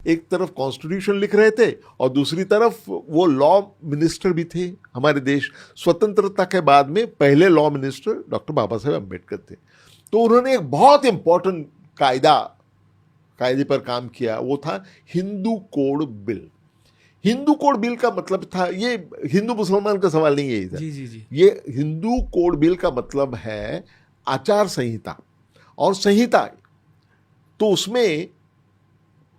एक तरफ कॉन्स्टिट्यूशन लिख रहे थे और दूसरी तरफ वो लॉ मिनिस्टर भी थे। हमारे देश स्वतंत्रता के बाद में पहले law minister doctor Baba Saheb Ambedkar थे। तो उन्होंने एक बहुत इंपॉर्टेंट कायदे पर काम किया, वो था Hindu code bill. Hindu code bill का मतलब था, ये हिंदू मुसलमान का सवाल नहीं है इधर। जी जी जी। ये हिंदू कोड बिल का मतलब है आचार संहिता और संहिता। तो उसमें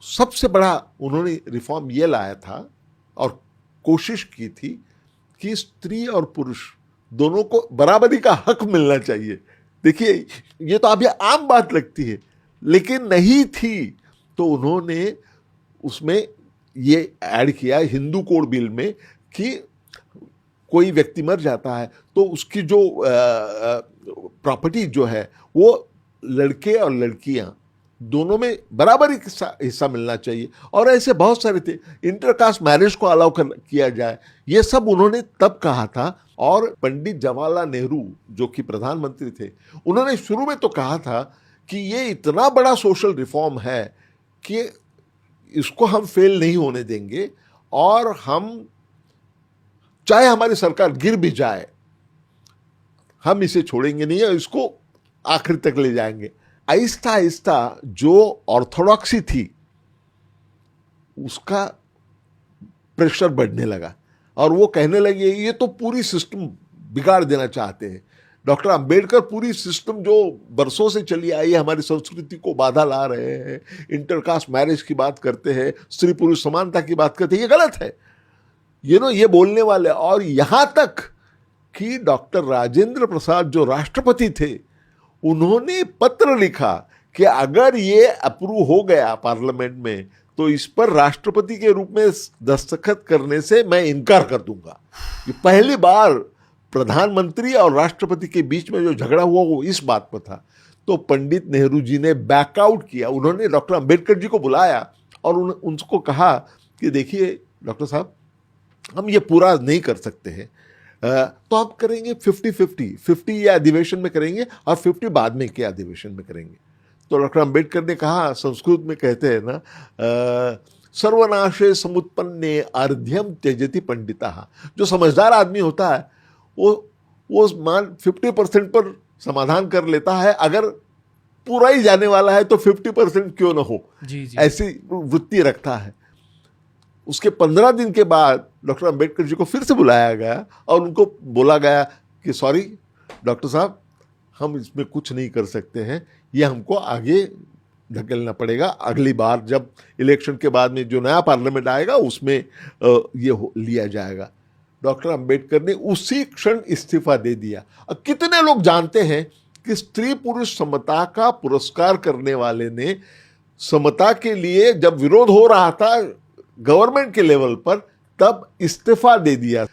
सबसे बड़ा उन्होंने रिफॉर्म ये लाया था और कोशिश की थी कि स्त्री और पुरुष दोनों को बराबरी का हक मिलना चाहिए। देखिए, ये तो अभी आम बात लगती है, लेकिन नहीं थी। तो उन्होंने उसमें ये ऐड किया हिंदू कोड बिल में कि कोई व्यक्ति मर जाता है तो उसकी जो प्रॉपर्टी जो है वो लड़के और लड़कियां दोनों में बराबर हिस्सा मिलना चाहिए। और ऐसे बहुत सारे थे, इंटरकास्ट मैरिज को अलाउ किया जाए, ये सब उन्होंने तब कहा था। और पंडित जवाहरलाल नेहरू जो कि प्रधानमंत्री थे, उन्होंने शुरू में तो कहा था कि ये इतना बड़ा सोशल रिफॉर्म है कि इसको हम फेल नहीं होने देंगे और हम चाहे हमारी सरकार गिर भी जाए हम इसे छोड़ेंगे नहीं और इसको आखिर तक ले जाएंगे। आहिस्ता आहिस्ता जो ऑर्थोडॉक्सी थी उसका प्रेशर बढ़ने लगा और वो कहने लगे ये तो पूरी सिस्टम बिगाड़ देना चाहते हैं। डॉक्टर अंबेडकर पूरी सिस्टम जो बरसों से चली आई है, हमारी संस्कृति को बाधा ला रहे हैं, इंटरकास्ट मैरिज की बात करते हैं, स्त्री पुरुष समानता की बात करते हैं, ये गलत है, ये बोलने वाले। और यहां तक कि डॉक्टर राजेंद्र प्रसाद जो राष्ट्रपति थे, उन्होंने पत्र लिखा कि अगर ये अप्रूव हो गया पार्लियामेंट में तो इस पर राष्ट्रपति के रूप में दस्तखत करने से मैं इनकार कर दूंगा। ये पहली बार प्रधानमंत्री और राष्ट्रपति के बीच में जो झगड़ा हुआ वो इस बात पर था। तो पंडित नेहरू जी ने बैकआउट किया। उन्होंने डॉक्टर अंबेडकर जी को बुलाया और उनको कहा कि देखिए डॉक्टर साहब, हम ये पूरा नहीं कर सकते हैं, तो आप करेंगे 50-50 ये अधिवेशन में करेंगे और 50 बाद में के अधिवेशन में करेंगे। तो डॉक्टर अंबेडकर ने कहा, संस्कृत में कहते हैं ना, सर्वनाशे समुत्पन्ने अर्ध्यम त्यजति पंडिता। जो समझदार आदमी होता है वो मान 50% पर समाधान कर लेता है, अगर पूरा ही जाने वाला है तो 50% क्यों ना हो, जी जी। ऐसी वृत्ति रखता है। उसके 15 दिन के बाद डॉक्टर अंबेडकर जी को फिर से बुलाया गया और उनको बोला गया कि सॉरी डॉक्टर साहब, हम इसमें कुछ नहीं कर सकते हैं, ये हमको आगे धकेलना पड़ेगा। अगली बार जब इलेक्शन के बाद में जो नया पार्लियामेंट आएगा उसमें ये लिया जाएगा। डॉक्टर अंबेडकर ने उसी क्षण इस्तीफा दे दिया। अब कितने लोग जानते हैं कि स्त्री पुरुष समता का पुरस्कार करने वाले ने समता के लिए जब विरोध हो रहा था गवर्नमेंट के लेवल पर, तब इस्तीफा दे दिया।